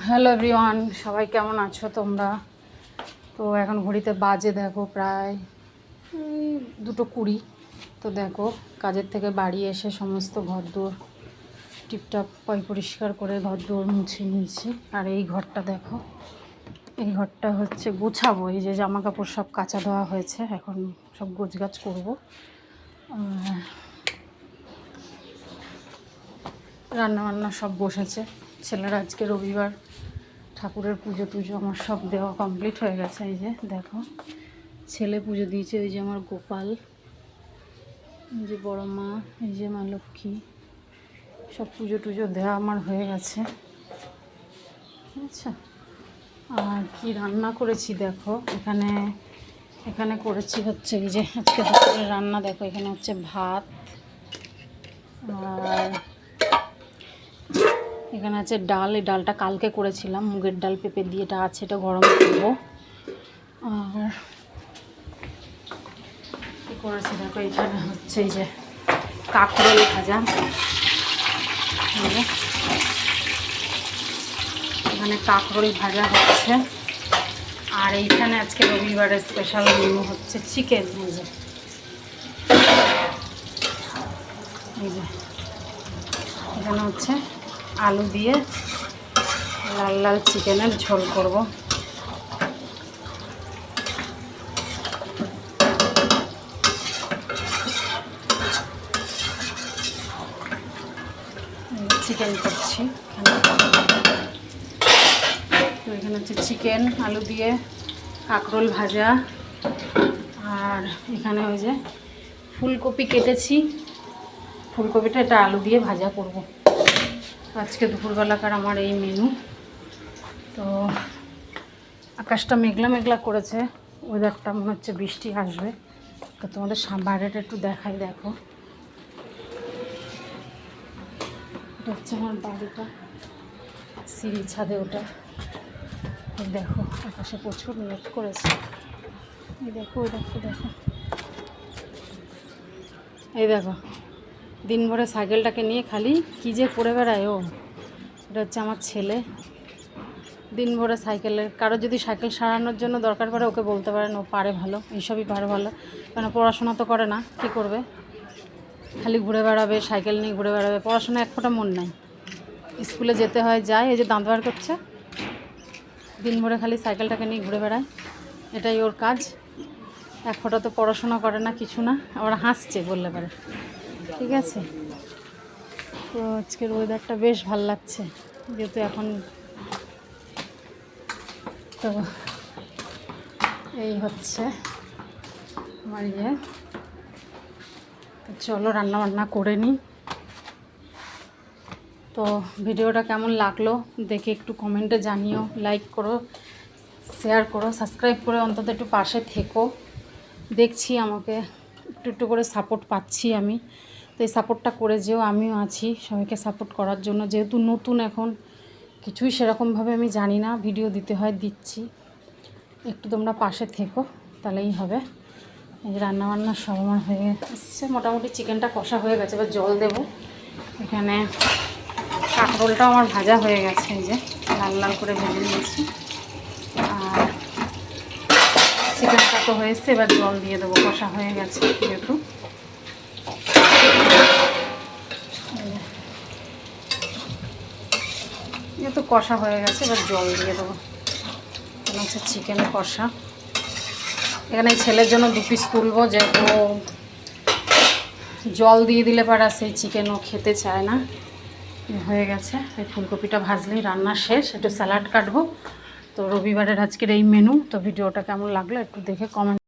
Hello everyone, সবাই কেমন আছো তোমরা? তো এখন ঘড়িতে বাজে দেখো প্রায় 2:20। তো দেখো কাজের থেকে বাড়ি এসে সমস্ত ঘরদোর টিপটাপ পরিষ্কার করে ঘরদোর মুছে নিয়েছি। আর এই ঘরটা দেখো, এই ঘরটা হচ্ছে গোছাবো। এই যে জামা কাপড় সব কাচা ধোয়া হয়েছে, এখন সব গোছগাছ করবো। রান্নাবান্না সব বসেছে, ছেলেরা আজকে রবিবার, ঠাকুরের পুজো টুজো আমার সব দেওয়া কমপ্লিট হয়ে গেছে। এই যে দেখো ছেলে পুজো দিয়েছে, ওই যে আমার গোপাল, এই যে বড় মা, এই যে মা লক্ষ্মী, সব পুজো টুজো দেওয়া আমার হয়ে গেছে। আচ্ছা, আর কি রান্না করেছি দেখো, এখানে করেছি হচ্ছে এই যে আজকে দুপুরের রান্না দেখো, এখানে হচ্ছে ভাত, আর এখানে আছে ডাল। এই ডালটা কালকে করেছিলাম, মুগের ডাল পেঁপে দিয়ে, এটা আছে, এটা গরম করবো। আর কী করেছি দেখো, এখানে হচ্ছে এই যে কাঁকরোল ভাজা, এখানে কাঁকরোল ভাজা হচ্ছে। আর এইখানে আজকে রবিবারের স্পেশাল মেনু হচ্ছে চিকেন। এই যে এখানে হচ্ছে আলু দিয়ে লাল লাল চিকেনের ঝোল করব। চিকেন করছি তো এখানে হচ্ছে চিকেন, আলু দিয়ে কাঁকরোল ভাজা, আর এখানে ওই যে ফুলকপি কেটেছি, ফুলকপিটা এটা আলু দিয়ে ভাজা করব। আজকে দুপুরবেলাকার আমার এই মেনু। তো আকাশটা মেঘলা মেঘলা করেছে, ওয়েদারটা মনে হচ্ছে বৃষ্টি আসবে। তো তোমাদের বাইরেটা একটু দেখাই, দেখো এটা হচ্ছে আমার বাড়িটা, সিঁড়ি ছাদে ওটা। দেখো আকাশে প্রচুর মেঘ করেছে, এই দেখো এই দেখো দিন ভরে সাইকেলটাকে নিয়ে খালি কী যে করে বেড়ায় ও। এটা হচ্ছে আমার ছেলে, দিন ভরে সাইকেলের, কারো যদি সাইকেল সারানোর জন্য দরকার পড়ে ওকে বলতে পারেন, ও পারে ভালো, এইসবই পারে ভালো। কারণ পড়াশোনা তো করে না, কী করবে, খালি ঘুরে বেড়াবে, সাইকেল নিয়ে ঘুরে বেড়াবে, পড়াশোনা এক ফোঁটা মন নাই। স্কুলে যেতে হয়, যায়, এই যে দাঁত বার করছে, দিন ভরে খালি সাইকেলটাকে নিয়ে ঘুরে বেড়ায়, এটাই ওর কাজ। এক ফোঁটা তো পড়াশোনা করে না, কিছু না, আবার হাসছে বললে পারে। ঠিক আছে, তো আজকের ওয়েদারটা বেশ ভাল লাগছে, যেহেতু এখন তো এই হচ্ছে আমার ইয়ে। তো চলো রান্নাবান্না করে নিই। তো ভিডিওটা কেমন লাগলো দেখে একটু কমেন্টে জানিও, লাইক করো, শেয়ার করো, সাবস্ক্রাইব করে অন্তত একটু পাশে থেকো। দেখছি আমাকে একটু করে সাপোর্ট পাচ্ছি আমি, তো এই সাপোর্টটা করে যেও, আমিও আছি সবাইকে সাপোর্ট করার জন্য। যেহেতু নতুন, এখন কিছুই সেরকমভাবে আমি জানি না, ভিডিও দিতে হয়, দিচ্ছি, একটু তোমরা পাশে থেকো, তাহলেই হবে। এই যে রান্নাবান্না সব আমার হয়ে এসছে, মোটামুটি চিকেনটা কষা হয়ে গেছে, এবার জল দেবো। এখানে কাঁকরোলটাও আমার ভাজা হয়ে গেছে, এই যে লাল লাল করে ভেজে নিয়েছি, আর চিকেনটা তো হয়েছে, এবার জল দিয়ে দেবো, কষা হয়ে গেছে যেহেতু। যেহেতু কষা হয়ে গেছে, এবার জল দিয়ে দেবো। এখানে হচ্ছে চিকেন কষা, এখানে ছেলের জন্য 2 পিস তুলবো, যেহেতু জল দিয়ে দিলে পারা সেই চিকেনও খেতে চায় না। হয়ে গেছে, এই ফুলকপিটা ভাজলেই রান্না শেষ, একটু স্যালাড কাটবো। তো রবিবারের আজকের এই মেনু। তো ভিডিওটা কেমন লাগলো একটু দেখে কমেন্ট